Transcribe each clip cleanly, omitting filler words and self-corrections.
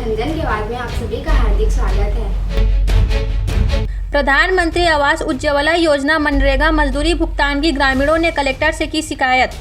धनजन के बाद में आप सभी का हार्दिक स्वागत है। प्रधानमंत्री आवास उज्ज्वला योजना मनरेगा मजदूरी भुगतान की ग्रामीणों ने कलेक्टर से की शिकायत।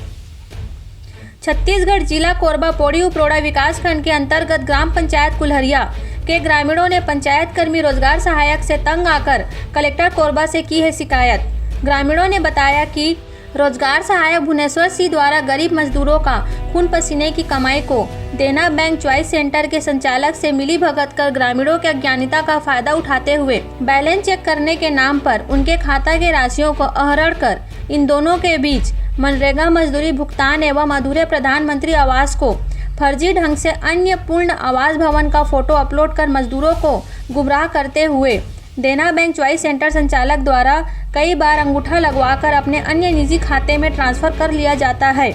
छत्तीसगढ़ जिला कोरबा पौड़ी उपरोड़ा विकास खंड के अंतर्गत ग्राम पंचायत कुल्हरिया के ग्रामीणों ने पंचायत कर्मी रोजगार सहायक से तंग आकर कलेक्टर कोरबा से की है शिकायत। ग्रामीणों ने बताया कि रोजगार सहायक भुवनेश्वर सिंह द्वारा गरीब मजदूरों का खून पसीने की कमाई को देना बैंक चॉइस सेंटर के संचालक से मिली भगत कर ग्रामीणों के अज्ञानिता का फायदा उठाते हुए बैलेंस चेक करने के नाम पर उनके खाता के राशियों को आहरण कर इन दोनों के बीच मनरेगा मजदूरी भुगतान एवं अधूरे प्रधानमंत्री आवास को फर्जी ढंग से अन्य पूर्ण आवास भवन का फोटो अपलोड कर मजदूरों को गुमराह करते हुए देना बैंक चॉइस सेंटर संचालक द्वारा कई बार अंगूठा लगवाकर अपने अन्य निजी खाते में ट्रांसफर कर लिया जाता है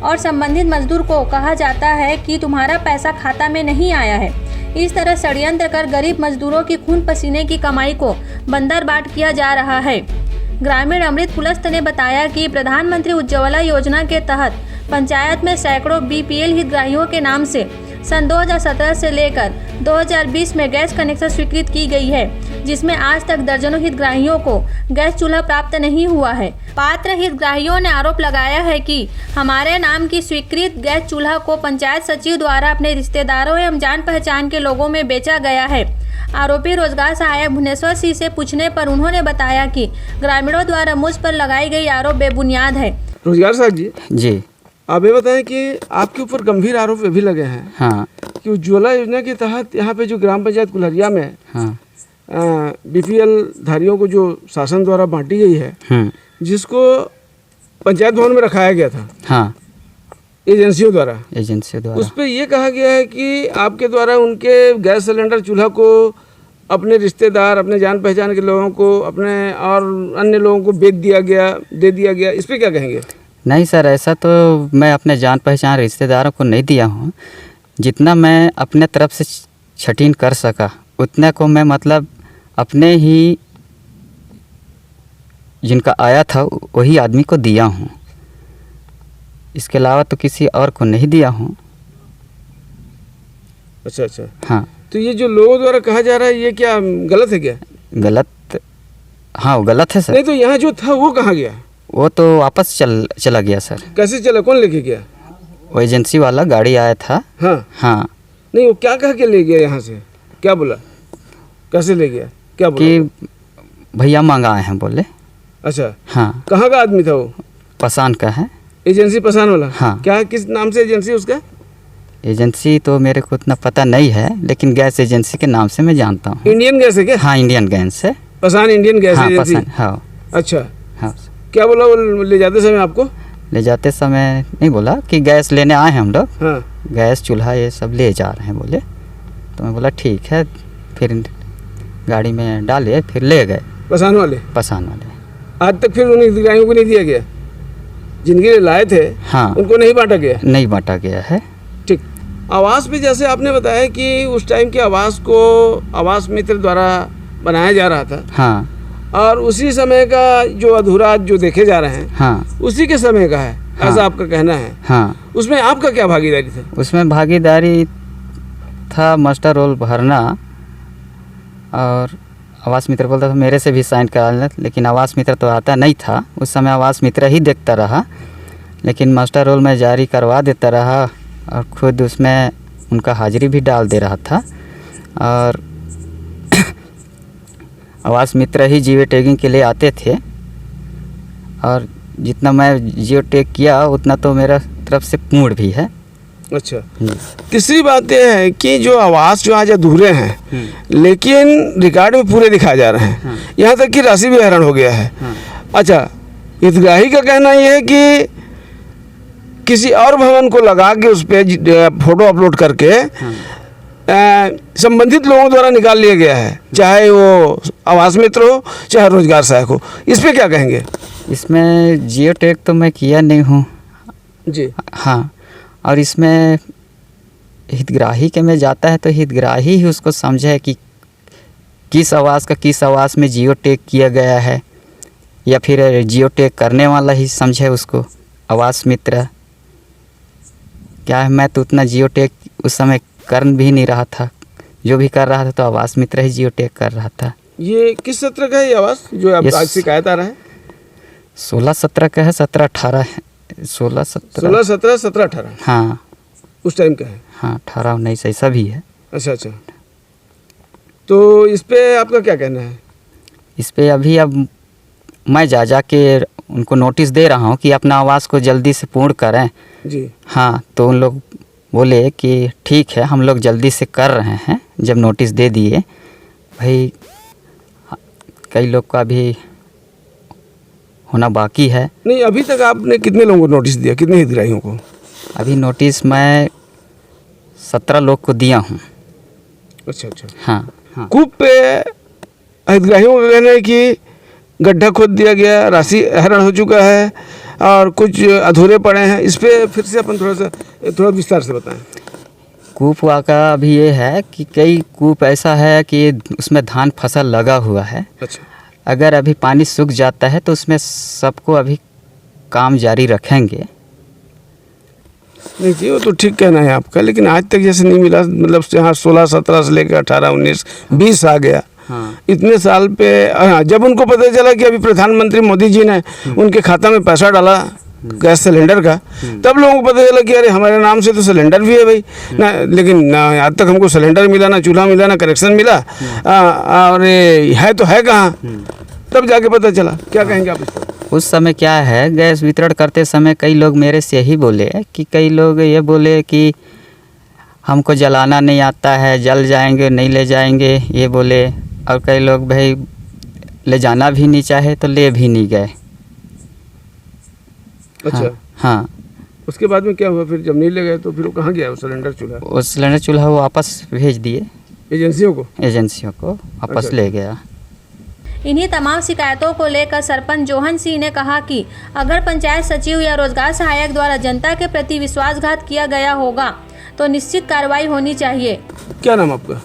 और संबंधित मजदूर को कहा जाता है कि तुम्हारा पैसा खाता में नहीं आया है। इस तरह षड्यंत्र कर गरीब मजदूरों की खून पसीने की कमाई को बंदरबाट किया जा रहा है। ग्रामीण अमृत पुलस्त ने बताया कि प्रधानमंत्री उज्ज्वला योजना के तहत पंचायत में सैकड़ों बीपीएल हितग्राहियों के नाम से सन 2017 से लेकर 2020 में गैस कनेक्शन स्वीकृत की गई है, जिसमें आज तक दर्जनों हितग्राहियों को गैस चूल्हा प्राप्त नहीं हुआ है। पात्र हितग्राहियों ने आरोप लगाया है कि हमारे नाम की स्वीकृत गैस चूल्हा को पंचायत सचिव द्वारा अपने रिश्तेदारों एवं जान पहचान के लोगों में बेचा गया है। आरोपी रोजगार सहायक भुवनेश्वर सिंह से पूछने पर उन्होंने बताया कि ग्रामीणों द्वारा मुझ पर लगाई गई आरोप बेबुनियाद है। रोजगार साहब जी आप ये बताएं कि आपके ऊपर गंभीर आरोप भी लगे हैं। हाँ। कि उज्ज्वला योजना के तहत यहाँ पे जो ग्राम पंचायत कुल्हरिया में हाँ। बीपीएल धारियों को जो शासन द्वारा बांटी गई है, जिसको पंचायत भवन में रखाया गया था। हाँ। एजेंसियों द्वारा उस पर यह कहा गया है कि आपके द्वारा उनके गैस सिलेंडर चूल्हा को अपने रिश्तेदार, अपने जान पहचान के लोगों को, अपने और अन्य लोगों को बेच दिया गया, दे दिया गया। इस पर क्या कहेंगे? नहीं सर, ऐसा तो मैं अपने जान पहचान रिश्तेदारों को नहीं दिया हूँ। जितना मैं अपने तरफ से छटीन कर सका उतने को मैं मतलब अपने ही जिनका आया था वही आदमी को दिया हूँ। इसके अलावा तो किसी और को नहीं दिया हूँ। अच्छा। हाँ। तो ये जो लोगों द्वारा कहा जा रहा है, ये क्या गलत है क्या? गलत? हाँ, वो गलत है सर। नहीं तो यहाँ जो था वो कहाँ गया? वो तो वापस चला गया सर। कैसे चला? कौन लेके गया? वो एजेंसी वाला गाड़ी आया था। हाँ। नहीं, वो क्या कह के ले गया? यहाँ से क्या बोला? कैसे ले गया? क्या बोला? कि भैया मंगाए हैं बोले। अच्छा। हाँ। कहाँ का आदमी था वो? पसान का है। एजेंसी पसान वाला? हाँ। क्या, किस नाम से एजेंसी उसका? एजेंसी तो मेरे को उतना पता नहीं है, लेकिन गैस एजेंसी के नाम से मैं जानता हूँ। इंडियन गैस है क्या? हाँ, इंडियन गैस है। Pasan Indian gas agency? हाँ। अच्छा। हाँ। क्या बोला वो ले जाते समय आपको? ले जाते समय नहीं बोला कि गैस लेने आए हैं हम लोग। हाँ। गैस चूल्हा ये सब ले जा रहे हैं बोले। तो मैं बोला ठीक है, फिर गाड़ी में डाले, फिर ले गए पसान वाले। आज तक फिर उन हितग्राहियों को नहीं दिया गया जिनके लिए लाए थे? हाँ। उनको नहीं बांटा गया? नहीं बांटा गया है। ठीक। आवास पे जैसे आपने बताया कि उस टाइम के आवास को आवास मित्र द्वारा बनाया जा रहा था। हाँ। और उसी समय का जो अधूरा जो देखे जा रहे हैं, हाँ, उसी के समय का है। हाँ। ऐसा आपका कहना है? हाँ। उसमें आपका क्या भागीदारी था? उसमें भागीदारी था मास्टर रोल भरना, और आवास मित्र बोलता था मेरे से भी साइन करा लेना, लेकिन आवास मित्र तो आता नहीं था उस समय। आवास मित्र ही देखता रहा, लेकिन मास्टर रोल में जारी करवा देता रहा और खुद उसमें उनका हाजिरी भी डाल दे रहा था। और आवास मित्र ही जियो टैगिंग के लिए आते थे, और जितना मैं जियो टैग किया उतना तो मेरा तरफ से पूर्ण भी है। अच्छा। तीसरी बात यह है कि जो आवास जो आज अधूरे हैं लेकिन रिकॉर्ड में पूरे दिखाए जा रहे हैं, यहाँ तक कि राशि भी हरण हो गया है। अच्छा, हितग्राही का कहना यह है कि किसी और भवन को लगा के उस पर फोटो अपलोड करके संबंधित लोगों द्वारा निकाल लिया गया है, चाहे वो आवास मित्र हो चाहे रोजगार सहायक हो। इस पर क्या कहेंगे? इसमें जियो टैग तो मैं किया नहीं हूँ जी। हाँ। और इसमें हितग्राही के में जाता है तो हितग्राही ही उसको समझे कि किस आवास में जियो टैग किया गया है, या फिर जियो टैग करने वाला ही समझे उसको आवास मित्र। क्या है, मैं तो उतना जियो टैग उस समय कर भी नहीं रहा था, जो भी कर रहा था तो आवास मित्र ही जियो टैग कर रहा था। ये किस सत्र का है ये आवास जो आप ये आज शिकायत आ रहा है? 16-17 का है, 17-18 है, 16-17 16, 17, 17, 18 हाँ उस टाइम का है। हाँ 18-19 ऐसा भी है। अच्छा अच्छा, तो इस पे आपका क्या कहना है? इस पे अभी अब मैं जा के उनको नोटिस दे रहा हूँ कि अपना आवास को जल्दी से पूर्ण करें। जी हाँ तो उन लोग बोले कि ठीक है हम लोग जल्दी से कर रहे हैं। जब नोटिस दे दिए भाई, कई लोग का भी होना बाकी है। नहीं, अभी तक आपने कितने लोगों को नोटिस दिया, कितने हितग्राहियों को? अभी नोटिस मैं 17 लोग को दिया हूँ। अच्छा अच्छा, हाँ हाँ कूप पे हितग्राहियों का कहना है कि गड्ढा खोद दिया गया, राशि हरण हो चुका है और कुछ अधूरे पड़े हैं। इस पे फिर से अपन थोड़ा विस्तार से बताएं। कूप का अभी ये है कि कई कूप ऐसा है कि उसमें धान फसल लगा हुआ है। अच्छा, अगर अभी पानी सूख जाता है तो उसमें सबको अभी काम जारी रखेंगे। नहीं जी, वो तो ठीक कहना है आपका, लेकिन आज तक जैसे नहीं मिला, मतलब यहाँ 16, 17 से लेकर 18, 19, 20 आ गया। हाँ इतने साल पे जब उनको पता चला कि अभी प्रधानमंत्री मोदी जी ने उनके खाता में पैसा डाला गैस सिलेंडर का, तब लोगों को पता चला कि अरे हमारे नाम से तो सिलेंडर भी है भाई ना, लेकिन ना आज तक हमको सिलेंडर मिला, ना चूल्हा मिला, ना कनेक्शन मिला, और ये है तो है कहाँ, तब जाके पता चला। क्या कहेंगे आप इस पर? उस समय क्या है, गैस वितरण करते समय कई लोग मेरे से यही बोले कि कई लोग ये बोले कि हमको जलाना नहीं आता है, जल जाएंगे, नहीं ले जाएंगे, ये बोले। और कई लोग भाई ले जाना भी नहीं चाहे तो ले भी नहीं गए। अच्छा हाँ, हाँ। उसके बाद में क्या हुआ फिर? जब नहीं ले गए तो फिर वो कहाँ गया वो सिलेंडर चूल्हा? वो सिलेंडर चूल्हा वो वापस भेज दिए एजेंसियों को? एजेंसियों को वापस अच्छा। ले गया। इन्हीं तमाम शिकायतों को लेकर सरपंच जोहन सिंह ने कहा कि अगर पंचायत सचिव या रोजगार सहायक द्वारा जनता के प्रति विश्वासघात किया गया होगा तो निश्चित कार्रवाई होनी चाहिए। क्या नाम आपका?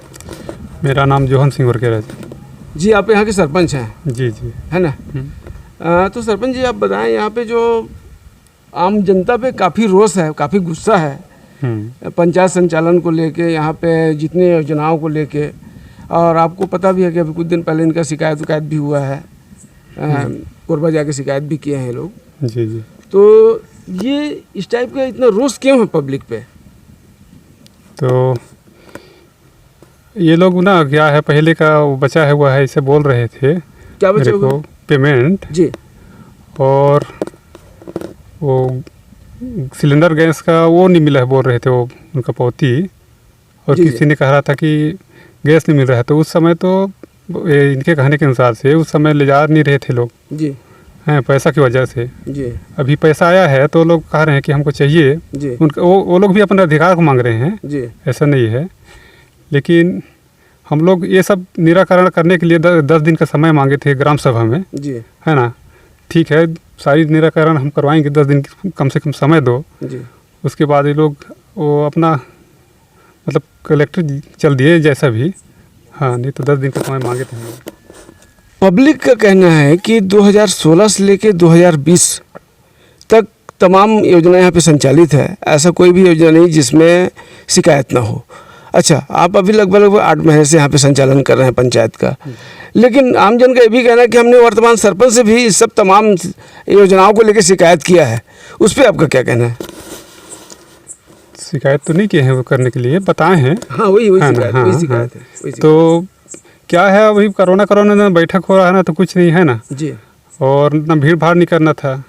मेरा नाम जोहन सिंह वर्केर है जी, आप यहाँ के सरपंच हैं? जी जी है ना? तो सरपंच जी आप बताएं, यहाँ पे जो आम जनता पे काफ़ी रोष है, काफ़ी गुस्सा है पंचायत संचालन को लेके, यहाँ पे जितने योजनाओं को लेके, और आपको पता भी है कि अभी कुछ दिन पहले इनका शिकायत भी हुआ है, कोरबा जाके शिकायत भी किए हैं लोग। जी जी। तो ये इस टाइप का इतना रोष क्यों है पब्लिक पे? तो ये लोग ना क्या है, पहले का वो बचा है हुआ है, इसे बोल रहे थे क्या बचा मेरे हुआ? को पेमेंट जी, और वो सिलेंडर गैस का वो नहीं मिला है बोल रहे थे, वो उनका पौती, और जी, किसी ने कहा था कि गैस नहीं मिल रहा है। तो उस समय तो इनके कहने के अनुसार से उस समय ले जा नहीं रहे थे लोग जी, हैं, पैसा की वजह से। जी, अभी पैसा आया है तो लोग कह रहे हैं कि हमको चाहिए। जी, उनका वो लोग भी अपना अधिकार को मांग रहे हैं, जी, ऐसा नहीं है। लेकिन हम लोग ये सब निराकरण करने के लिए 10 दिन का समय मांगे थे ग्राम सभा में, जी, है ना। ठीक है, सारी निराकरण हम करवाएंगे, 10 दिन कम से कम समय दो। जी। उसके बाद ये लोग वो अपना मतलब कलेक्टर चल दिए जैसा भी, हाँ, नहीं तो 10 दिन का समय मांगे थे हम लोग। पब्लिक का कहना है कि 2016 से लेके 2020 तक तमाम योजनाएं यहाँ पे संचालित है, ऐसा कोई भी योजना नहीं जिसमें शिकायत ना हो। अच्छा, आप अभी लगभग 8 महीने से यहाँ पे संचालन कर रहे हैं पंचायत का, लेकिन आमजन का ये भी कहना है कि हमने वर्तमान सरपंच से भी इस सब तमाम योजनाओं को लेकर शिकायत किया है। उस पर आपका क्या कहना है? शिकायत तो नहीं किए हैं वो करने के लिए, बताए हैं। हाँ, वही है ना, हाँ, शिकायत है। तो क्या है, अभी कोरोना में बैठक हो रहा है ना, तो कुछ नहीं है ना जी, और ना भीड़ भाड़ नहीं करना था।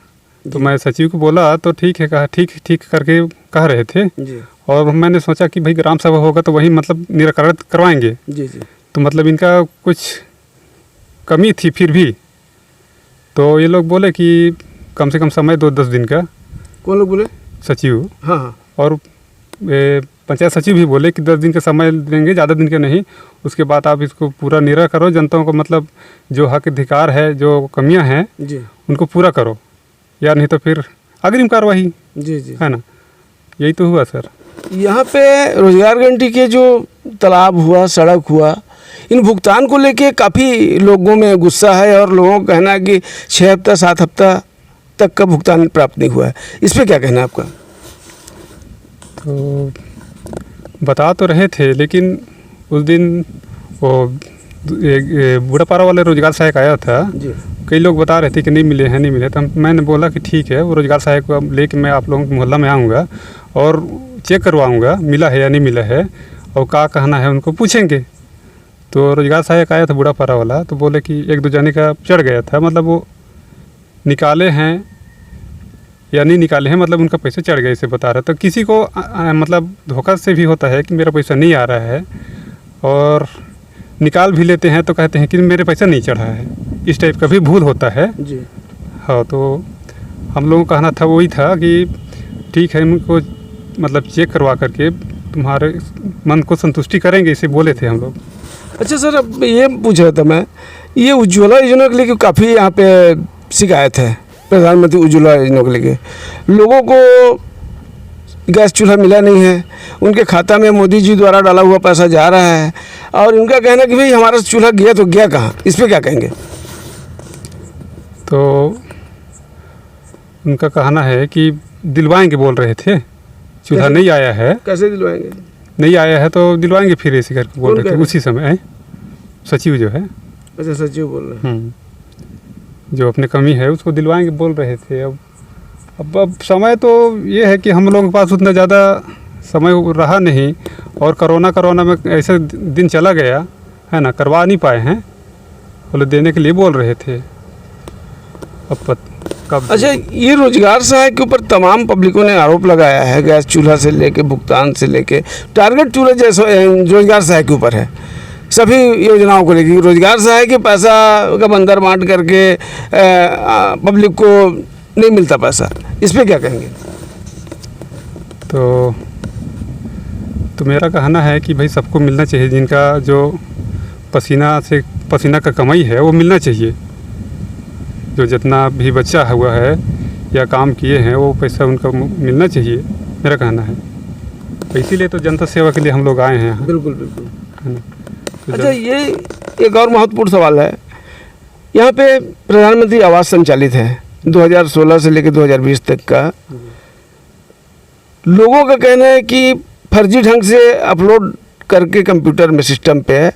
तो मैं सचिव को बोला तो ठीक है, कहा ठीक करके कह रहे थे। जी, और मैंने सोचा कि भाई ग्राम सभा होगा तो वही मतलब निराकरण करवाएंगे। जी, जी। तो मतलब इनका कुछ कमी थी फिर भी, तो ये लोग बोले कि कम से कम समय दो 10 दिन का। कौन लोग बोले? सचिव। हाँ, हाँ। और पंचायत सचिव भी बोले कि 10 दिन का समय देंगे, ज़्यादा दिन का नहीं। उसके बाद आप इसको पूरा निरा करो, जनताओं को मतलब जो हक अधिकार है, जो कमियां हैं जी, उनको पूरा करो, या नहीं तो फिर अग्रिम कार्रवाई, जी, जी। है ना। यही तो हुआ सर। यहाँ पे रोजगार गारंटी के जो तालाब हुआ, सड़क हुआ, इन भुगतान को लेके काफ़ी लोगों में गुस्सा है और लोगों का कहना है कि 6 हफ्ता 7 हफ्ता तक का भुगतान प्राप्त नहीं हुआ है। इस पर क्या कहना है आपका? तो बता तो रहे थे, लेकिन उस दिन वो एक बूढ़ापारा वाले रोजगार सहायक आया था। जी। कई लोग बता रहे थे कि नहीं मिले। तो मैंने बोला कि ठीक है, वो रोजगार सहायक को लेके मैं आप लोगों के मोहल्ला में आऊँगा और चेक करवाऊँगा मिला है या नहीं मिला है, और क्या कहना है उनको पूछेंगे। तो रोजगार सहायक आया था बूढ़ापारा वाला, तो बोले कि 1-2 जाने का चढ़ गया था, मतलब वो निकाले हैं या नहीं निकाले हैं, मतलब उनका पैसा चढ़ गया, इसे बता रहा था। तो किसी को मतलब धोखा से भी होता है कि मेरा पैसा नहीं आ रहा है, और निकाल भी लेते हैं तो कहते हैं कि मेरे पैसा नहीं चढ़ा है। इस टाइप का भी भूल होता है। जी। हाँ, तो हम लोगों का कहना था वही था कि ठीक है, इनको मतलब चेक करवा करके तुम्हारे मन को संतुष्टि करेंगे, इसे बोले थे हम लोग। अच्छा सर, अब ये पूछ रहा था मैं, ये उज्ज्वला योजना के लिए काफ़ी यहाँ पे शिकायत है, प्रधानमंत्री उज्ज्वला योजना के लिए लोगों को गैस चूल्हा मिला नहीं है, उनके खाता में मोदी जी द्वारा डाला हुआ पैसा जा रहा है, और उनका कहना कि भाई हमारा चूल्हा गया तो गया कहाँ, इस पर क्या कहेंगे? तो उनका कहना है कि दिलवाएंगे बोल रहे थे, चूल्हा नहीं आया है। कैसे दिलवाएंगे? नहीं आया है तो दिलवाएंगे फिर, ऐसे करके बोल रहे थे उसी समय। सचिव जो है, अच्छा सचिव बोल रहे हैं। जो अपने कमी है उसको दिलवाएंगे बोल रहे थे। अब समय तो ये है कि हम लोगों के पास उतना ज़्यादा समय रहा नहीं, और कोरोना में ऐसे दिन चला गया है ना, करवा नहीं पाए हैं। बोले देने के लिए बोल रहे थे। अब कब? अच्छा, ये रोजगार सहायक के ऊपर तमाम पब्लिकों ने आरोप लगाया है, गैस चूल्हा से लेके भुगतान से लेके टारगेट चूल्हा जैसे रोजगार सहायक के ऊपर है, सभी योजनाओं को लेके रोजगार सहायक के पैसा का बंदर बांट करके पब्लिक को नहीं मिलता पैसा, इस पर क्या कहेंगे? तो मेरा कहना है कि भाई सबको मिलना चाहिए, जिनका जो पसीना का कमाई है वो मिलना चाहिए। जो जितना भी बचा हुआ है या काम किए हैं वो पैसा उनका मिलना चाहिए, मेरा कहना है। तो इसीलिए तो जनता सेवा के लिए हम लोग आए हैं यहाँ। बिल्कुल बिल्कुल, है ना। तो अच्छा, ये एक और महत्वपूर्ण सवाल है, यहाँ पे प्रधानमंत्री आवास संचालित है 2016 से लेकर 2020 तक का। लोगों का कहना है कि फर्जी ढंग से अपलोड करके कंप्यूटर में सिस्टम पे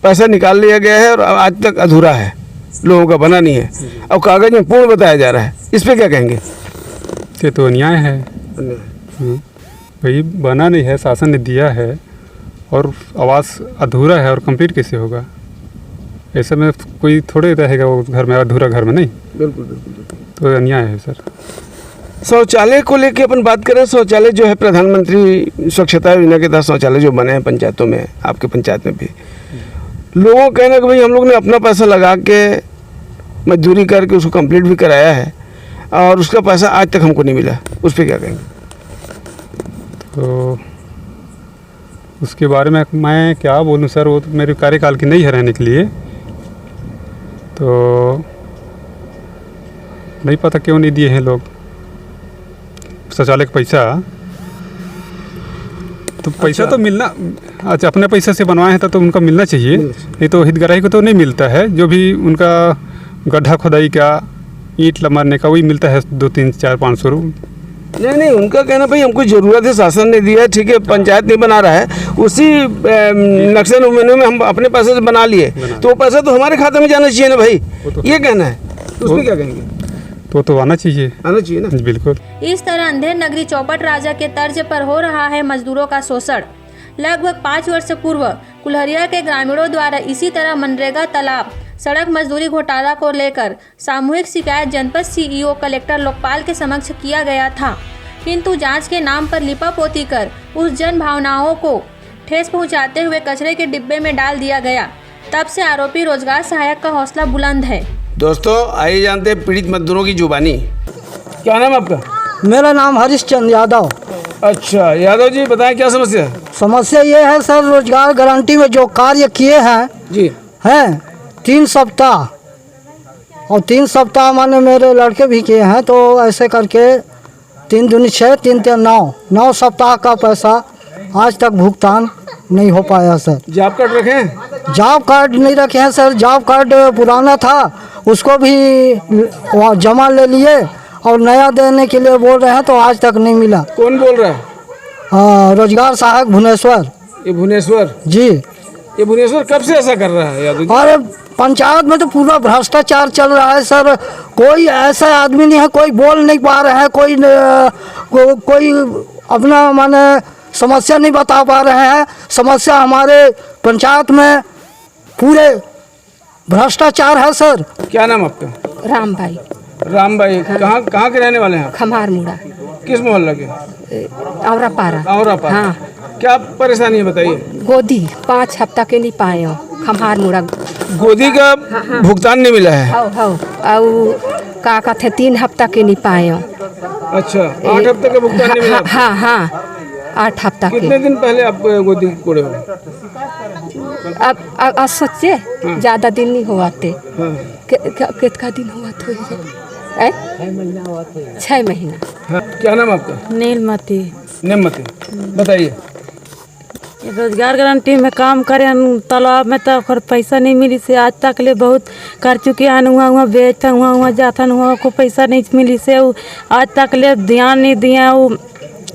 पैसा निकाल लिया गया है, और आज तक अधूरा है, लोगों का बना नहीं है, और कागज़ में पूर्ण बताया जा रहा है, इस पर क्या कहेंगे? ये तो अन्याय है भाई, बना नहीं है, शासन ने दिया है, और आवास अधूरा है और कंप्लीट कैसे होगा? ऐसे में कोई थोड़े रहेगा वो घर में अधूरा, घर में नहीं। बिल्कुल बिल्कुल, तो अन्याय है सर। शौचालय को लेके अपन बात करें, शौचालय जो है प्रधानमंत्री स्वच्छता योजना के तहत शौचालय जो बने हैं पंचायतों में, आपके पंचायत में भी, लोगों का कहना है कि भाई हम लोग ने अपना पैसा लगा के मजदूरी करके उसको कंप्लीट भी कराया है, और उसका पैसा आज तक हमको नहीं मिला, उस पर क्या कहेंगे? तो उसके बारे में मैं क्या बोलूं सर, वो तो मेरे कार्यकाल की नहीं है रहने के लिए, तो नहीं पता क्यों नहीं दिए हैं लोग शौचालय का पैसा। तो पैसा तो मिलना, अच्छा अपने पैसे से बनवाए हैं तो उनका मिलना चाहिए, नहीं तो हितग्राही को तो नहीं मिलता है। जो भी उनका गड्ढा खोदाई का, ईंट मारने का, वही मिलता है 2, 3, 4, 500 रुपये। नहीं, उनका कहना भाई हमको ज़रूरत है, शासन ने दिया है, ठीक है, पंचायत नहीं बना रहा है, उसी नक्शे नमूने में हम अपने पैसे से बना लिए, तो वो पैसा तो हमारे खाते में जाना चाहिए ना भाई, ये कहना है, तो उस पर क्या कहेंगे? तो आना चाहिए ना। बिल्कुल। इस तरह अंधेर नगरी चौपट राजा के तर्ज पर हो रहा है मजदूरों का शोषण। लगभग 5 वर्ष पूर्व कुल्हरिया के ग्रामीणों द्वारा इसी तरह मनरेगा, तालाब, सड़क मजदूरी घोटाला को लेकर सामूहिक शिकायत जनपद सीईओ कलेक्टर लोकपाल के समक्ष किया गया था, किंतु जांच के नाम पर लिपापोती कर उस जन भावनाओं को ठेस पहुंचाते हुए कचरे के डिब्बे में डाल दिया गया। तब से आरोपी रोजगार सहायक का हौसला बुलंद है। दोस्तों, आइए जानते हैं पीड़ित मजदूरों की जुबानी। क्या नाम है आपका? मेरा नाम हरीशचंद यादव। अच्छा यादव जी, बताएं क्या समस्या है? समस्या ये है सर, रोजगार गारंटी में जो कार्य किए हैं जी हैं 3 सप्ताह, और 3 सप्ताह माने मेरे लड़के भी किए हैं, तो ऐसे करके 3 दूनी 6, 3 3 9 सप्ताह का पैसा आज तक भुगतान नहीं हो पाया सर। जॉब कार्ड रखे हैं? जॉब कार्ड नहीं रखे हैं सर, जॉब कार्ड पुराना था, उसको भी जमा ले लिए और नया देने के लिए बोल रहे हैं, तो आज तक नहीं मिला। कौन बोल रहा है? रोजगार सहायक भुवनेश्वर। ये भुवनेश्वर, जी। ये भुवनेश्वर कब से ऐसा कर रहा है यादव जी? और पंचायत में तो पूरा भ्रष्टाचार चल रहा है सर। कोई ऐसा आदमी नहीं है, कोई बोल नहीं पा रहे हैं, कोई अपना माने समस्या नहीं बता पा रहे हैं। समस्या हमारे पंचायत में पूरे भ्रष्टाचार है सर। क्या नाम आपका? राम भाई, राम भाई, कहाँ के रहने वाले हैं आप? खमार मुड़ा, किस मोहल्ला के? औरा पारा। औरापारा। हाँ। क्या परेशानी है बताइए? गोदी 5 हफ्ता के नहीं पाए हो, खमार मुड़ा। गोदी का भुगतान नहीं मिला है? हो और का कहते 3 हफ्ता के नहीं पाए हो। अच्छा, 8 हफ्ते का भुगतान नहीं मिला? हाँ 8 हफ्ता के। कितने दिन पहले आप गोदी कोड़े हो? अब सोचे ज्यादा दिन नहीं हुआ थे। हाँ। कितना दिन हुआ थे? 6 महीना। हाँ। क्या नाम आपका? नीलमती। नेमती, बताइए। रोजगार गारंटी में काम करे तालाब में तो ओकर पैसा नहीं मिली से आज तक ले बहुत कर चुके हैं। हुआ बेचता हुआ जाथन हुआ को पैसा नहीं मिली से आज तक ले ध्यान नहीं दिया। वो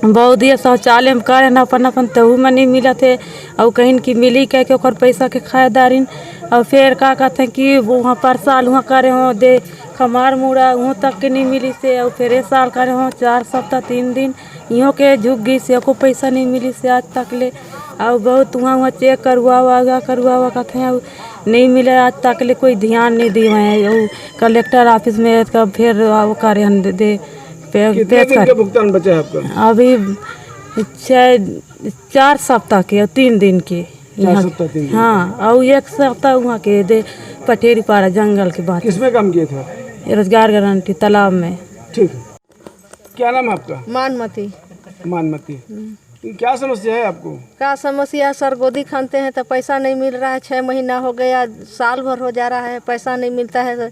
बहुत दिया शौचालय में करे न अपन तहू में नहीं मिला थे और कहीं की मिली कह के ओकर पैसा के खाएदारिन। और फिर का कहते हैं कि वहाँ पर साल वहाँ करे हो दे खमार मुड़ा वहाँ तक के नहीं मिली से। और फिर साल करे हो 4 सप्ताह 3 दिन इहों के झुक गई से को पैसा नहीं मिली से आज तक ले। और बहुत वहाँ चेक करवा कहते हैं नहीं मिले आज तक ले कोई ध्यान नहीं दिए हैं। कलेक्टर ऑफिस में फिर वो कार्य दे कितने दिन का भुगतान बचा है आपका? अभी 4 सप्ताह के और 3 दिन के। 4 सप्ताह 3 दिन। हाँ और 1 सप्ताह वहाँ के दे पटेरी पारा जंगल के बाद। किसमें काम किए थे? रोजगार गारंटी तालाब में। ठीक है। क्या नाम है आपका? मानमती। मानमती, क्या समस्या है आपको? क्या समस्या सर? गोदी खानते हैं तो पैसा नहीं मिल रहा है। 6 महीना हो गया, साल भर हो जा रहा है, पैसा नहीं मिलता है।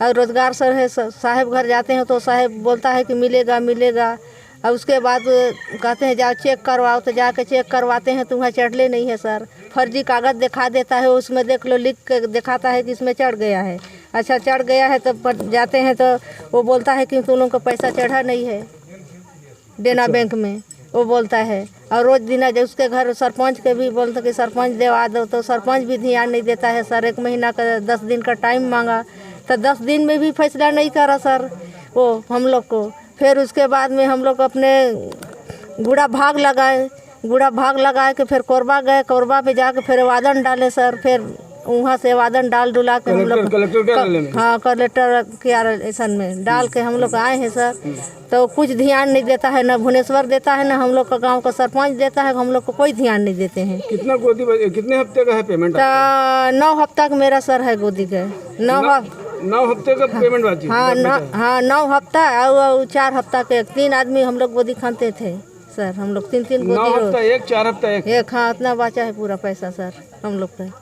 और रोजगार सर है साहब घर जाते हैं तो साहब बोलता है कि मिलेगा। और उसके बाद कहते हैं जाओ चेक करवाओ, तो जाके चेक करवाते हैं तो वहाँ चढ़ले नहीं है सर। फर्जी कागज़ दिखा देता है, उसमें देख लो लिख के दिखाता है कि इसमें चढ़ गया है। अच्छा चढ़ गया है तो जाते हैं तो वो बोलता है कि तुम लोगों को पैसा चढ़ा नहीं है देना बैंक में, वो बोलता है। और रोज दिन उसके घर सरपंच के भी बोलते कि सरपंच देवा दो, तो सरपंच भी ध्यान नहीं देता है सर। 1 महीना का 10 दिन का टाइम मांगा तो 10 दिन में भी फैसला नहीं करा सर वो हम लोग को। फिर उसके बाद में हम लोग अपने गुड़ा भाग लगाए कि फिर कोरबा गए। कोरबा पे जाके फिर वादन डाले सर। फिर वहाँ से वादन डाल डुला के हम लोग हाँ कलेक्टर के ऐसा में डाल के हम लोग आए हैं सर। तो कुछ ध्यान नहीं देता है, ना भुवनेश्वर देता है, ना हम लोग का गांव का सरपंच देता है। हम लोग को कोई ध्यान नहीं देते हैं। कितने हफ्ते का है पेमेंट? 9 हफ्ता का मेरा सर है गोदी का। 9 हफ्ते का पेमेंट बाकी? हाँ 9 हफ्ता और 4 हफ्ता के 3 आदमी हम लोग गोदी खाते थे सर। हम लोग 3 गोदी। 9 हफ्ता एक, 4 हफ्ता एक। हाँ इतना बचा है पूरा पैसा सर हम लोग का।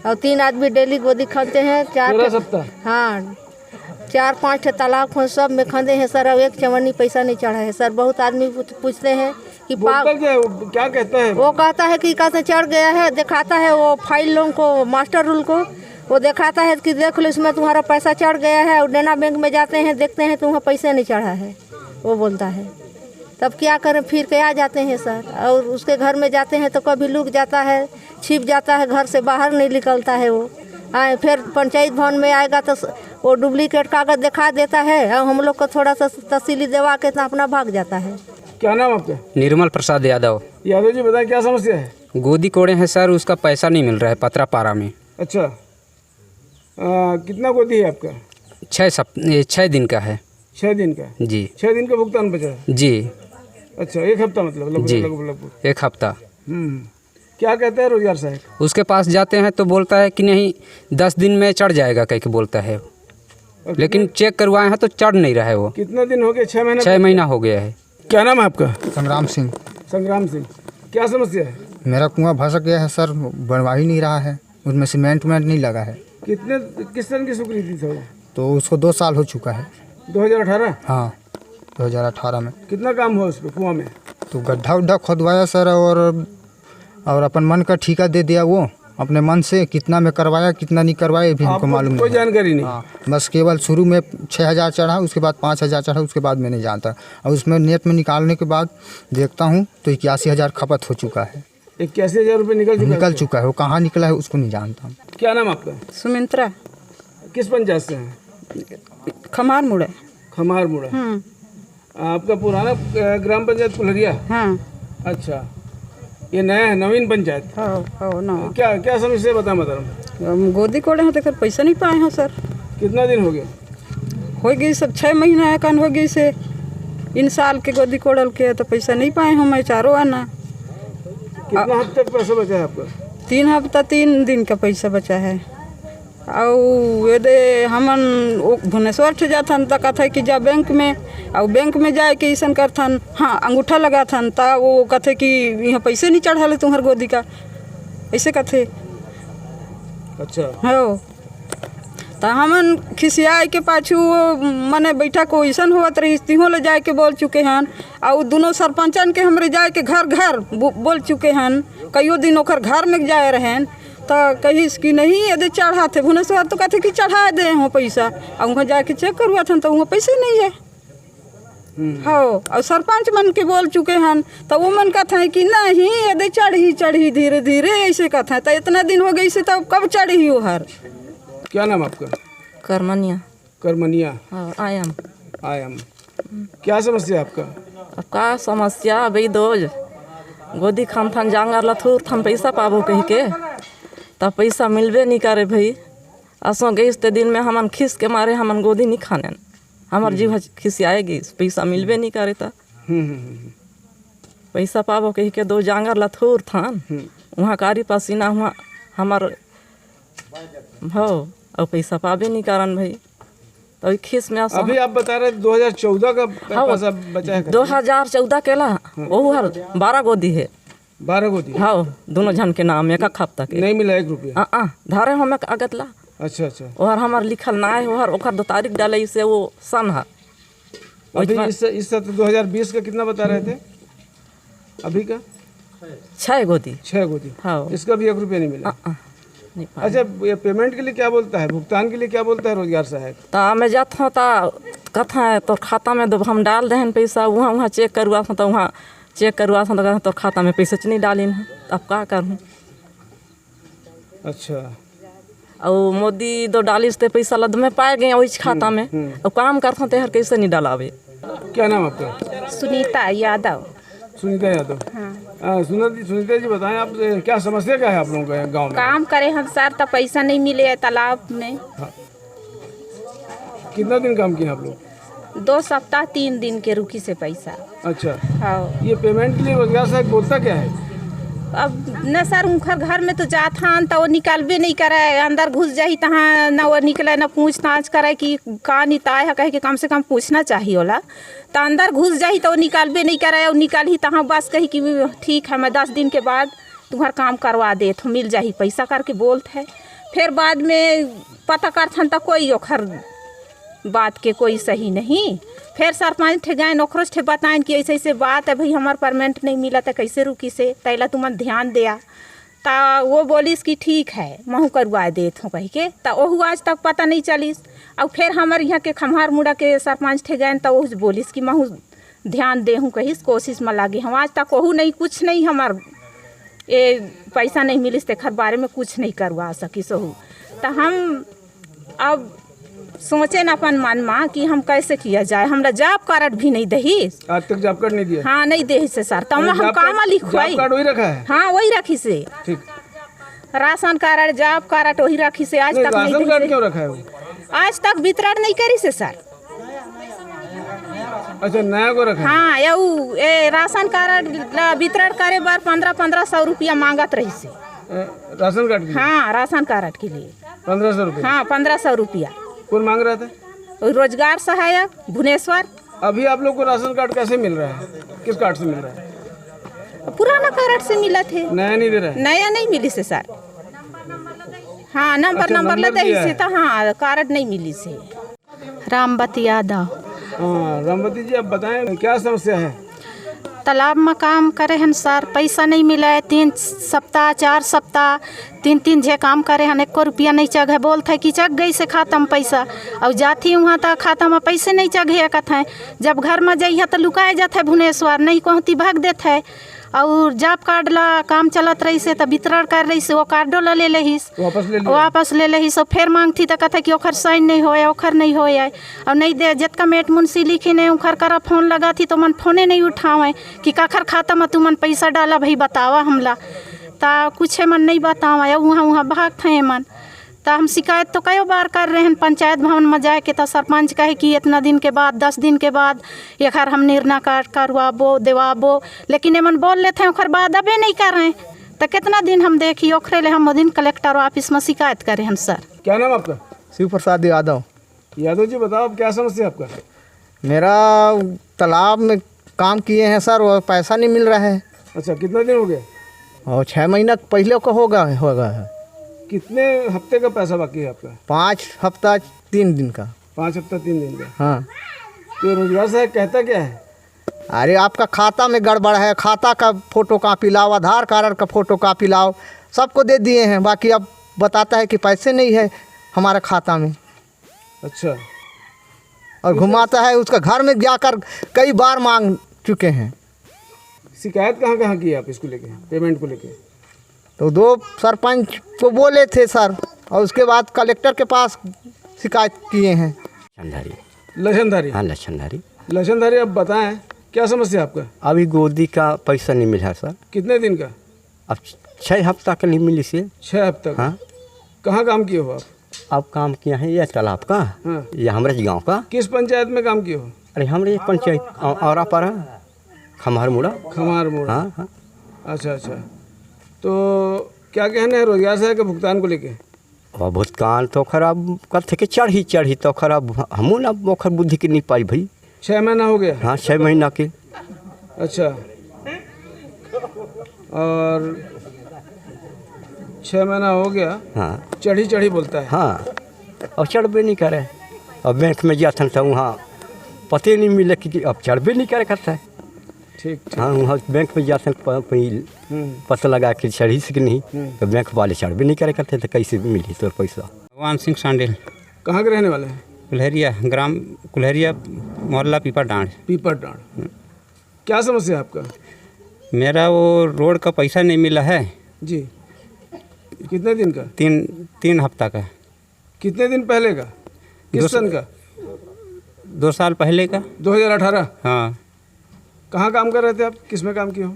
और 3 आदमी डेली गोदी खाते हैं। 4 सप्ताह। हाँ 4-5 तालाब खोज सब में खाते हैं सर। और 1 चवन्नी पैसा नहीं चढ़ा है सर। बहुत आदमी पूछते हैं कि क्या कहता है? वो कहता है कि कहते चढ़ गया है, दिखाता है वो फाइल लोगों को, मास्टर रूल को वो दिखाता है कि देख लो इसमें तुम्हारा पैसा चढ़ गया है। और देना बैंक में जाते हैं देखते हैं तुम्हारा पैसा नहीं चढ़ा है, वो बोलता है। तब क्या करें, फिर के आ जाते हैं सर। और उसके घर में जाते हैं तो कभी लुक जाता है, छिप जाता है, घर से बाहर नहीं निकलता है वो। आए फिर पंचायत भवन में आएगा तो वो डुप्लीकेट कागज दिखा देता है और हम लोग को थोड़ा सा तहसीली देवा के अपना भाग जाता है। क्या नाम आपका? निर्मल प्रसाद यादव। यादव जी बताएं क्या समस्या है? गोदी कोड़े हैं सर, उसका पैसा नहीं मिल रहा है पतरा पारा में। अच्छा, कितना गोदी है आपका? 6 दिन का है। 6 दिन का? जी। 6 दिन का भुगतान बचा है? जी। अच्छा, 1 हफ्ता मतलब जी, लगभग 1 हफ्ता। क्या कहता है रोजगार साहब? उसके पास जाते हैं तो बोलता है कि नहीं 10 दिन में चढ़ जाएगा कह के बोलता है। लेकिन चेक करवाए हैं तो चढ़ नहीं रहा है वो। कितना दिन हो गए? 6 महीना? 6 महीना हो गया है। क्या नाम है आपका? संग्राम सिंह। संग्राम सिंह, क्या समस्या है? मेरा कुआं भसक गया है सर, बनवा ही नहीं रहा है, उसमें सीमेंट नहीं लगा है। किस तरह की स्वीकृति थी वो? तो उसको 2 साल हो चुका है। 2018? हाँ 2018 में। कितना काम हुआ उस पर कुआं में? तो गड्ढा उड्ढा खोदवाया सर और अपन मन का ठेका दे दिया वो अपने मन से। कितना में करवाया कितना नहीं करवाया भी हमको मालूम नहीं, कोई जानकारी नहीं। हाँ बस केवल शुरू में 6000 चढ़ा, उसके बाद 5000 चढ़ा, उसके बाद मैं नहीं जानता। और उसमें नेट में निकालने के बाद देखता हूँ तो 81,000 खपत हो चुका है। 81,000 रुपये निकल चुका है। वो कहाँ निकला है उसको नहीं जानता हूँ। क्या नाम आपका? सुमित्रा, किस पंचायत से हैं? खमार मुड़े। खमार मुड़ा। आपका पुराना ग्राम पंचायत कुल्हरिया? हाँ। अच्छा, ये नया है, नवीन पंचायत? हाँ ना। क्या क्या समस्या बता मतलब? हम गोदी कोड़े हैं तो पैसा नहीं पाए हैं सर। कितना दिन हो गया? हो गई सब 6 महीना कान हो गई से इन साल के गोदी कोड़ल के तो पैसा नहीं पाए हम चारों आना। कितना हद तक पैसा बचा है आपका? 3 हफ्ता 3 दिन का पैसा बचा है। और यदि हमन भुवनेश्वर ठे जाथन तो कहते कि जा बैंक में, और बैंक में जाए के ऐसा करथन, हाँ अंगूठा लगाथन तो वो कहते कि यहाँ पैसे नहीं चढ़ा तुम्हार गोदी का, ऐसे कहते। अच्छा। हो तो हमन खिसियाए के पाछू मने बैठा को ऐसा होत रही, तिहों ले जाए के बोल चुके हैं। और दोनों सरपंचन के हमरे जाए के घर घर बोल चुके हैं। कईयों दिन ओकर घर में जाए रहें तो कहिस कि नहीं यदि चढ़ा थे भुवनेश्वर तो कहते कि चढ़ा दे हो पैसा, और वहाँ जाके चेक करवा था तो वहाँ पैसे नहीं है। हो और सरपंच मन के बोल चुके हैं तो वो मन कहते हैं कि नहीं यदि चढ़ी धीरे धीरे ऐसे कहते हैं। तो इतना दिन हो गई से तो कब चढ़ी हो हर। क्या नाम आपका? करमनिया। करमनिया। आयम। आयम। क्या समस्या है आपका? अब का समस्या भाई दोज गोदी खान थान जांगर लथुर थान पैसा पाबो कही के तब पैसा मिलबे नहीं करे भाई। असो गई ते दिन में हमन खिस के मारे हमन गोदी नहीं खाने, हमार जीव खिसियाएगी, पैसा मिलबे नहीं करे था। पैसा पाबो कही के 2 जांगर लथुर थान वहाँ कारी पसीना हुआ हमार हो और पैसा पाबे नहीं कारण भाई। तो खिस में अभी आप बता रहे 2014 का पैसा बचा है? 2014 केला वो हर 12 गोदी है। 12 गोदी? हाँ दोनों जन के नाम एक हफ्ता के नहीं मिला 1 रुपया? धारे हम आगत ला। अच्छा अच्छा। और हमार लिखल ना है और ओकर 2 तारीख डाले से वो सन है। अभी इस 2020 का कितना बता रहे थे अभी का? 6 गोदी। 6 गोदी। हाँ। इसका भी 1 रुपया नहीं मिला? नहीं। अच्छा, ये पेमेंट के लिए क्या बोलता है, भुगतान के लिए क्या बोलता है रोजगार सहायक? तो मैं जाता हूँ तो कहता है तो खाता में दो हम डाल दें पैसा, वहाँ चेक करवा तो वहाँ चेक करवा तो कहते तो खाता में पैसा नहीं डालिन है, अब क्या करूँ? अच्छा। और मोदी 2 डालिस ते पैसा लद में पाए गए उस खाता में, और काम करता तो हर कैसे नहीं डालावे। क्या नाम आपका? सुनीता यादव। सुनीता यादव। हाँ। सुनीता जी बताएं आप क्या समस्या क्या है आप लोगों के गाँव में? काम करे हम सर तो पैसा नहीं मिले तालाब में। हाँ। कितना दिन काम किया आप लोग? 2 सप्ताह 3 दिन के रुकी से पैसा। अच्छा। हाँ। ये पेमेंट के लिए रोजगार सहायक बोलता क्या है? अब न सर उनकर घर में तो जाता हन तो वो निकालबे नहीं करे, अंदर घुस जाही तहाँ न वो निकले न पूछताछ करे कि का निताय है, कहे कि कम से कम पूछना चाहिए होला। तो अंदर घुस जाही तो वो निकालबे नहीं करे, और निकाली तहाँ बस कही कि ठीक है मैं 10 दिन के बाद तुम्हारा काम करवा दे तो मिल जाही पैसा करके बोलते है। फिर बाद में पता करथन तो कोई ओखर बात के कोई सही नहीं। फिर सरपंच ठे गए नौकरों ठे बताएं कि ऐसे ऐसे बात है भाई हमार परमेंट नहीं मिला तो कैसे रुकी से तैला तुमन ध्यान दिया। तो वो बोलिस कि ठीक है महू करवा देत हूँ कह के, तो वह आज तक पता नहीं चलिस। और फिर हमारे यहाँ के खम्हार मुड़ा के सरपंच ठे गए तो वह बोलिस कि महू ध्यान दे हूँ कहिस, कोशिश में लागे हम। आज तक वह नहीं कुछ नहीं हमार ये पैसा नहीं मिलिस ते खर बारे में कुछ नहीं करवा सकिस वह। तो हम अब सोचे न अपन मन में कि हम कैसे किया जाए, हमरा जॉब कार्ड भी नहीं दही। आज तक जॉब कार्ड नहीं दिया? हाँ नहीं दे से सर, तो हम काम लिखवाई। जॉब कार्ड वही रखा है? हाँ वही रखी से। ठीक। राशन कार्ड जॉब कार्ड वही रखी से आज तक नहीं। राशन कार्ड क्यों रखा है वो? आज तक वितरण नहीं करी से सर। अच्छा नया को रखा है? हाँ ये राशन कार्ड वितरण करे बार 1500 रुपया मांगत रही से। राशन कार्ड के लिए? हाँ राशन कार्ड के लिए 1500 रुपया? हाँ 1500 रुपया। कौन मांग रहा था? रोजगार सहायक भुवनेश्वर। अभी आप लोग को राशन कार्ड कैसे मिल रहा है, किस कार्ड से मिल रहा है? पुराना कार्ड से मिला थे। नया नहीं दे रहा है? नया नहीं मिली से सर। हाँ नंबर लेते ही से तो हाँ कार्ड नहीं मिली से। रामवती यादव। हाँ रामवती जी आप बताएं क्या समस्या है? तालाब में काम करे हैं सर, पैसा नहीं मिला है। 3 सप्ताह 4 सप्ताह 3 जे काम करे हैं, 1 रुपया नहीं चढ़े। बोलते कि चढ़ गई से खाता में पैसा, और जाती वहाँ तक खाता में पैसे नहीं चढ़े कहते हैं। जब घर में जाइए तो लुकाए जाते भुवनेश्वर, नहीं कहती भाग देते है। और जॉब कार्ड ला काम चलत रही से तो वितरण कर रही से वो कार्डो ला ले लहिस वापस ले लहिस और फिर मांगथी तो कहता कि ओखर साइन नहीं होया ओखर नहीं होया और नहीं दे जितना मेट मुंशी लिखी नहीं ओखर करा फोन लगा थी तो मन फोने नहीं उठावे कि काखर खाता में तुमन पैसा डाला भाई बतावा हमला ता कुछ है मन नहीं बतावा वहाँ वहाँ भाग थे मन तो हम शिकायत तो कई बार कर रहे हैं पंचायत भवन में जाए के तो सरपंच कहे कि इतना दिन के बाद 10 दिन के बाद एक हम निर्णय करवाबो देवाबो लेकिन एमन बोल लेते हैं ओखर बाद अबे नहीं कर रहे हैं तो कितना दिन हम देखिए ओखरे ले हम वो दिन कलेक्टर ऑफिस में शिकायत करें हम सर। क्या नाम आपका? शिव प्रसाद यादव। यादव जी बताओ अब क्या समस्या आपका? मेरा तालाब में काम किए हैं सर वो पैसा नहीं मिल रहा है। अच्छा कितना दिन हो गया? और 6 महीना पहले का होगा है। कितने हफ्ते का पैसा बाकी है आपका? 5 हफ्ता 3 दिन का। 5 हफ्ता 3 दिन का। हाँ। तो रोजगार साहब कहता क्या है? अरे आपका खाता में गड़बड़ है, खाता का फोटो कापी लाओ, आधार कार्ड का फोटो कापी लाओ, सबको दे दिए हैं। बाकी अब बताता है कि पैसे नहीं है हमारे खाता में। अच्छा। और घुमाता है उसका घर में जाकर कई बार मांग चुके हैं। शिकायत कहाँ कहाँ की आप इसको लेके, पेमेंट को लेके? तो 2 सरपंच को बोले थे सर और उसके बाद कलेक्टर के पास शिकायत किए हैं। लक्षणधारी। हाँ लक्षणधारी। लक्षणधारी अब बताएं क्या समस्या आपका? अभी गोदी का पैसा नहीं मिला सर। कितने दिन का? अब 6 हफ्ता का नहीं मिली से। 6 हफ्ता का? हाँ। कहाँ काम किए हो आप? अब काम किया है ये तालाब का। हाँ। या हमारे गांव का। किस पंचायत में काम किए हो? अरे हमारे पंचायत और खमार मुड़ा। खमार मुड़ा। हाँ हाँ। अच्छा अच्छा। तो क्या कहना है रोजगार साहब के भुगतान को लेके? और भुगतान तो खराब कल थे चढ़ी तो खराब हमू ना ओखर बुद्धि के नहीं पाई भाई। 6 महीना हो गया? हाँ 6 महीना के। अच्छा। और 6 महीना हो गया। हाँ। चढ़ी बोलता है। हाँ और चढ़बे नहीं करे। अब बैंक में जाता था वहाँ पते नहीं मिले कि अब चढ़बे नहीं करे करता है। ठीक। हाँ वहाँ बैंक में जाते पता लगा कि चढ़ी से कि नहीं तो बैंक वाले चढ़बे नहीं करे करते तो कैसे मिली तो पैसा। भगवान सिंह सांडेल। कहाँ के रहने वाले हैं? कुल्हरिया ग्राम कुल्हरिया मोहल्ला पीपर डांड। पीपर डांड। क्या समस्या है आपका? मेरा वो रोड का पैसा नहीं मिला है जी। कितने दिन का? 3 हफ्ता का। कितने दिन पहले का? किस सन का? 2 साल पहले का। 2018? हाँ। कहाँ काम कर रहे थे आप? किस में काम किए हो?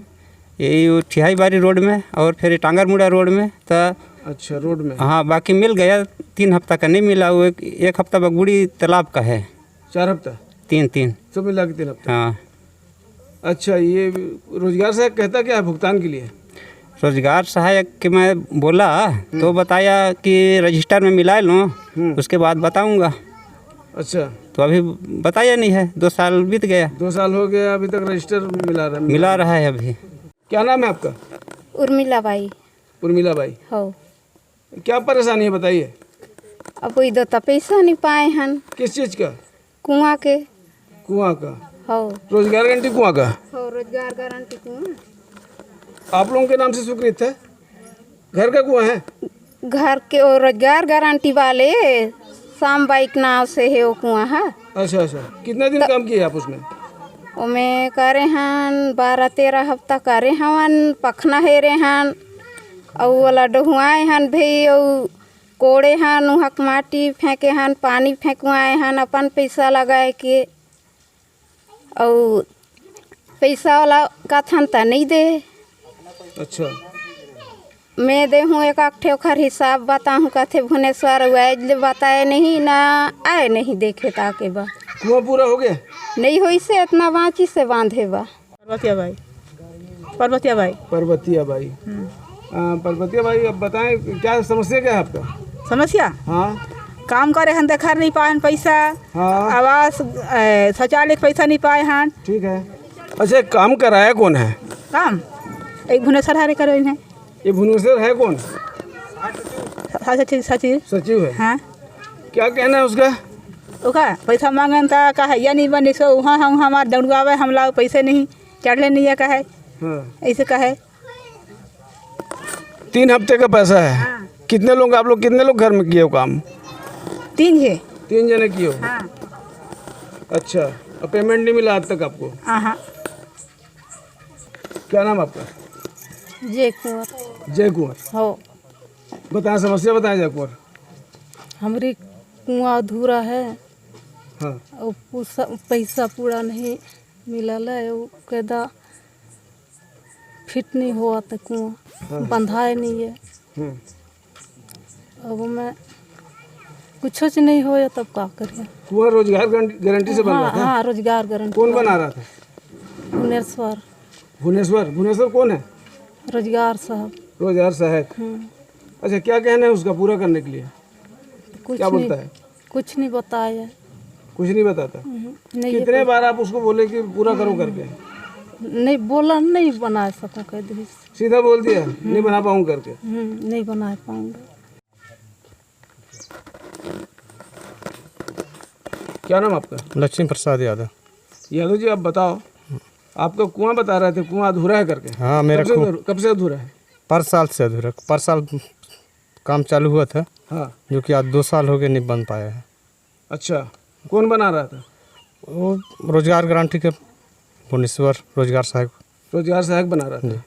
यही ठिहाई बारी रोड में और फिर टांगर मुड़ा रोड में तो। अच्छा रोड में। हाँ बाकी मिल गया 3 हफ्ता का नहीं मिला वो एक हफ्ता बगबूढ़ी तालाब का है। 4 हफ्ता? 3 सब मिला के 3 हफ्ता। हाँ। अच्छा ये रोजगार सहायक कहता क्या है भुगतान के लिए? रोजगार सहायक के मैं बोला तो बताया कि रजिस्टर में मिला लो उसके बाद बताऊंगा। अच्छा। तो अभी बताया नहीं है। 2 साल बीत गया। 2 साल हो गया अभी तक रजिस्टर मिला रहा है अभी। क्या नाम है आपका? उर्मिला बाई। उर्मिला बाई। हो। क्या परेशानी है बताइए? अब इधर तो पैसा नहीं पाए हैं। किस चीज़ का? कुआं के। कुआं का? हो। रोजगार गारंटी कुआं का? हो रोजगार गारंटी कुआं। आप लोगों के नाम से स्वीकृत है? घर का कुआं है? घर के और रोजगार गारंटी वाले शाम बाइक नाव से है वो कुआं है। अच्छा अच्छा। कितना दिन काम किए आप उसमें? ओमे करे हन 12-13 हफ्ता करे हवन पखना हेरे हन और वाला डहुआए हन भाई और कोड़े हन वहाँ माटी फेंके हन पानी फेंकवाए हन अपन पैसा लगाए के और पैसा वाला का थन त नहीं दे। अच्छा। मैं दे हूँ एक आठे ओखर हिसाब बताऊँ कहते भुवनेश्वर वैज बताए नहीं ना आए नहीं देखे ताके बा। कुआं पूरा हो गया? नहीं हो से इतना बाँची से बांधे बा। Parvatiya by. Parvatiya by. Parvatiya by अब बताएं क्या समस्या क्या है आपका? समस्या? हाँ। काम करे हन देखा नहीं पाए पैसा। हाँ। आवास शौचालय पैसा नहीं पाए हन। ठीक है। अच्छा काम कराया कौन है? काम एक भुवनेश्वर हरे करो इन्हें। ये भुवनेश्वर है कौन? सचिव है। हाँ। क्या कहना है उसका? ओका पैसा मांगन ता का है या नहीं बने सो वहाँ हम हमारे दौड़ावे हम लोग पैसे नहीं चढ़ले नहीं है का है। हाँ। ऐसे का है। 3 हफ्ते का पैसा है। हाँ। कितने लोग आप लोग कितने लोग घर में किए हो काम? 3 है। 3 जने किए हो? हाँ। अच्छा। और पेमेंट नहीं मिला आज तक आपको? हाँ। क्या नाम आपका? जय कुंवर जय कुंवर। हो। बताएं समस्या, बताएं जय कुंवर। हमारी कुआं अधूरा है हाँ। और पैसा पूरा नहीं मिलल है। वो कहदा फिट नहीं हुआ तो कुआं बंधाए नहीं है। अब मैं कुछ नहीं होया तब का करिए। कुआं रोजगार गारंटी से बन रहा था? हाँ, रोजगार गारंटी। कौन बना रहा था? भुवनेश्वर। भुवनेश्वर? भुवनेश्वर कौन है? रोजगार साहब। रोजगार सहायक। अच्छा, क्या कहना है उसका पूरा करने के लिए? कुछ क्या बोलता है? कुछ नहीं बताया। कुछ नहीं बताता? नहीं। कितने बार आप उसको बोले कि पूरा करो करके? नहीं बोला, नहीं बना सको कह दी। सीधा बोल दिया नहीं बना पाऊँ करके? नहीं बना पाऊंगा। क्या नाम आपका? लक्ष्मी प्रसाद यादव। यादव जी, आप बताओ, आपका कुआं बता रहे थे, कुआं अधूरा है करके? हाँ, मेरा कब से अधूरा है? पर साल से अधूरा। पर साल काम चालू हुआ था। हाँ। जो कि आज 2 साल हो गए नहीं बन पाया है। अच्छा, कौन बना रहा था? वो रोजगार गारंटी के भुवनेश्वर रोजगार सहायक। रोजगार सहायक बना रहा था।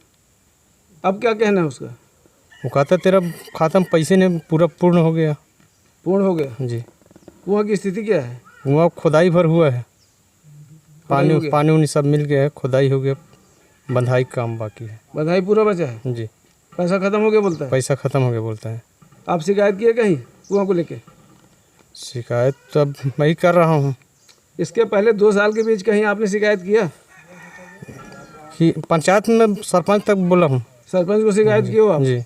अब क्या कहना है उसका? वो कहता तेरा खाता में पैसे नहीं पूरा पूर्ण हो गया। पूर्ण हो गया जी। कुआं की स्थिति क्या है? वहाँ खुदाई भर हुआ है, पानी उनी सब मिल गया है, खुदाई हो गया, बंधाई काम बाकी है। बंधाई पूरा बचा है? जी। पैसा खत्म हो गया बोलता है? पैसा खत्म हो गया बोलता है। आप शिकायत किए कहीं कुआं को लेके? शिकायत तो अब मैं ही कर रहा हूँ। इसके पहले 2 साल के बीच कहीं आपने शिकायत किया? कि पंचायत में सरपंच तक बोला हूँ। सरपंच को शिकायत की हो आप? जी।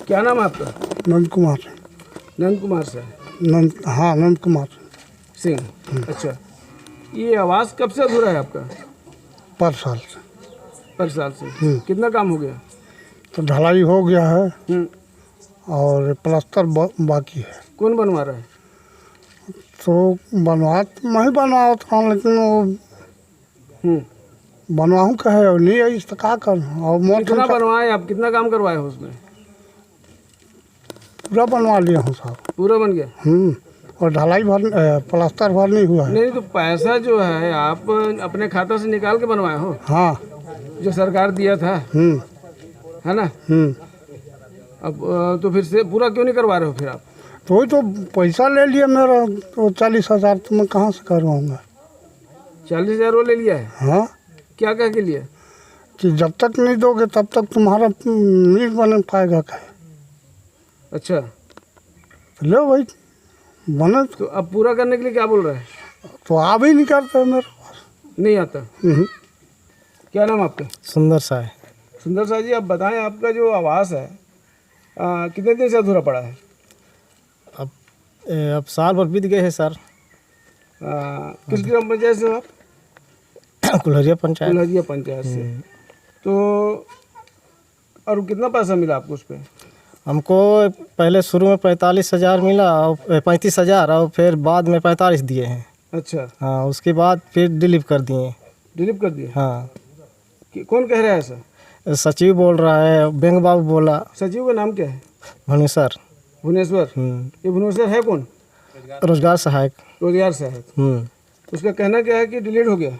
क्या नाम है आपका? नंद कुमार। नंद कुमार से? हाँ, नंद कुमार सिंह। अच्छा, ये आवास कब से अधूरा है आपका? पर साल से। पर साल से। कितना काम हो गया? तो ढलाई हो गया है और प्लास्टर बाकी है। कौन बनवा रहा है? तो मैं ही बनवाता था, लेकिन वो बनवाऊँ कहे और नहीं है, इस का कर। और कितना बनवाए आप? कितना काम करवाए हो उसमें? पूरा बनवा लिया हूँ साहब। पूरा बन गया? और ढलाई प्लास्टर भर नहीं हुआ है। नहीं, तो पैसा जो है आप अपने खाता से निकाल के बनवाए हो? हाँ, जो सरकार दिया था, है ना? अब तो फिर से पूरा क्यों नहीं करवा रहे हो फिर आप? तो वही तो पैसा ले लिया मेरा, तो 40,000 तो मैं कहाँ से करवाऊँगा? 40,000 वो ले लिया है? हाँ। क्या कह के लिया? कि जब तक नहीं दोगे तब तक तुम्हारा नहीं बन पाएगा। कहे अच्छा, लो भाई बने। तो अब पूरा करने के लिए क्या बोल रहा है? तो आप ही नहीं करते मेरे पास। नहीं आता? क्या नाम आपका? सुंदर सा है। सुंदर सा जी, आप बताएं, आपका जो आवास है कितने दिन से अधूरा पड़ा है? अब साल भर बीत गए हैं सर। किस ग्राम पंचायत से हो आप? कुल्हरिया पंचायत। कुल्हरिया पंचायत से। तो और कितना पैसा मिला आपको उस पर? हमको पहले शुरू में 45,000 मिला और 35,000 और फिर बाद में 45 दिए हैं। अच्छा। हाँ, उसके बाद फिर डिलीट कर दिए। डिलीट कर दिए? हाँ। कौन कह रहा है ऐसा? सचिव बोल रहा है, बैंक बाबू बोला। सचिव का नाम क्या है? भुवनेश्वर। भुवनेश्वर? ये भुवनेश्वर है कौन? रोजगार सहायक। रोजगार सहायक। उसका कहना क्या है कि डिलीट हो गया?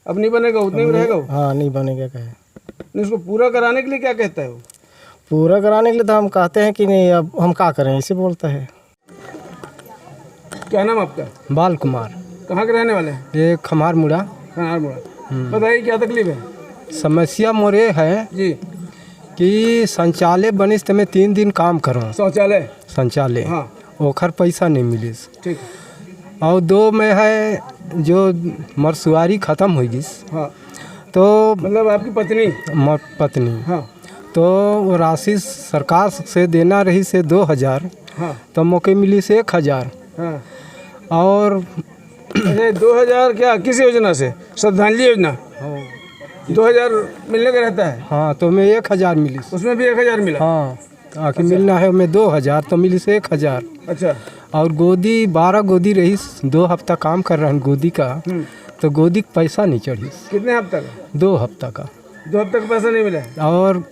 अब नहीं बनेगा, उतने में रहेगा वो? हाँ, नहीं बनेगा कहे। नहीं, उसको पूरा कराने के लिए क्या कहता है वो? पूरा कराने के लिए तो हम कहते हैं कि नहीं, अब हम क्या करें, इसे बोलता है। क्या नाम आपका? बाल कुमार। कहाँ के रहने वाले हैं? ये खमार मुड़ा। खमार मुड़ा। बताइए क्या तकलीफ है? समस्या मोरे है जी कि शौचालय बनिस तो मैं 3 दिन काम करूँ। शौचालय हाँ। ओखर पैसा नहीं मिली। ठीक। और 2 में है जो मरसुआरी ख़त्म हो गई। हाँ। तो मतलब आपकी पत्नी? पत्नी। हाँ। तो वो राशि सरकार से देना रही से 2,000। हाँ। तो मौके मिली से 1,000। हाँ। और 2,000 क्या किस योजना से? श्रद्धांजलि योजना? 2,000 मिलने का रहता है? हाँ, तो मैं 1,000 मिली। उसमें भी 1,000 मिला? हाँ, आखिर मिलना है मैं 2,000 तो मिली से 1,000। अच्छा। और गोदी 12 गोदी रही, 2 हफ्ता काम कर रहा हूँ गोदी का, तो गोदी का पैसा नहीं चढ़ी। कितने हफ्ता का? 2 हफ्ता का। 2 हफ्ते का पैसा नहीं मिला? और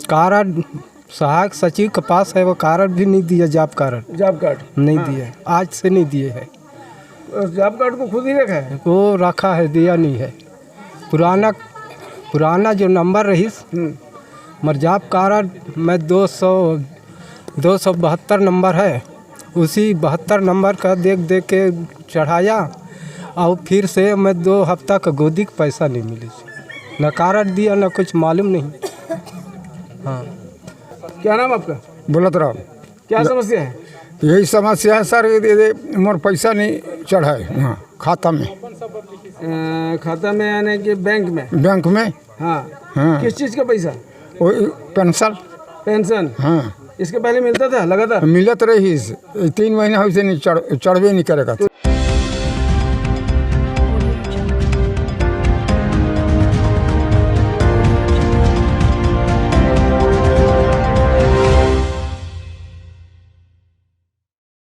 कार्ड सहायक सचिव के पास है, वो कार्ड भी नहीं दिया, जॉब कार्ड नहीं दिए, आज से नहीं दिए है। जॉब कार्ड को खुद ही रखा है? वो रखा है, दिया नहीं है। पुराना जो नंबर रही मर जॉब कार्ड में 272 नंबर है, उसी 72 नंबर का देख के चढ़ाया और फिर से मैं 2 हफ्ता का गोदी का पैसा नहीं मिली, न कार्ड दिया न कुछ मालूम नहीं। हाँ, क्या नाम आपका? बोलत रहो। क्या समस्या है? यही समस्या है सर, मोर पैसा नहीं चढ़ा है। हाँ, खाता में। खाता में यानी कि बैंक में? बैंक में। हाँ, हाँ। किस चीज़ का पैसा? वो पेंशन। हाँ, इसके पहले मिलता था लगातार? मिलत रही 3 महीना हो से नहीं चढ़बे नहीं करेगा।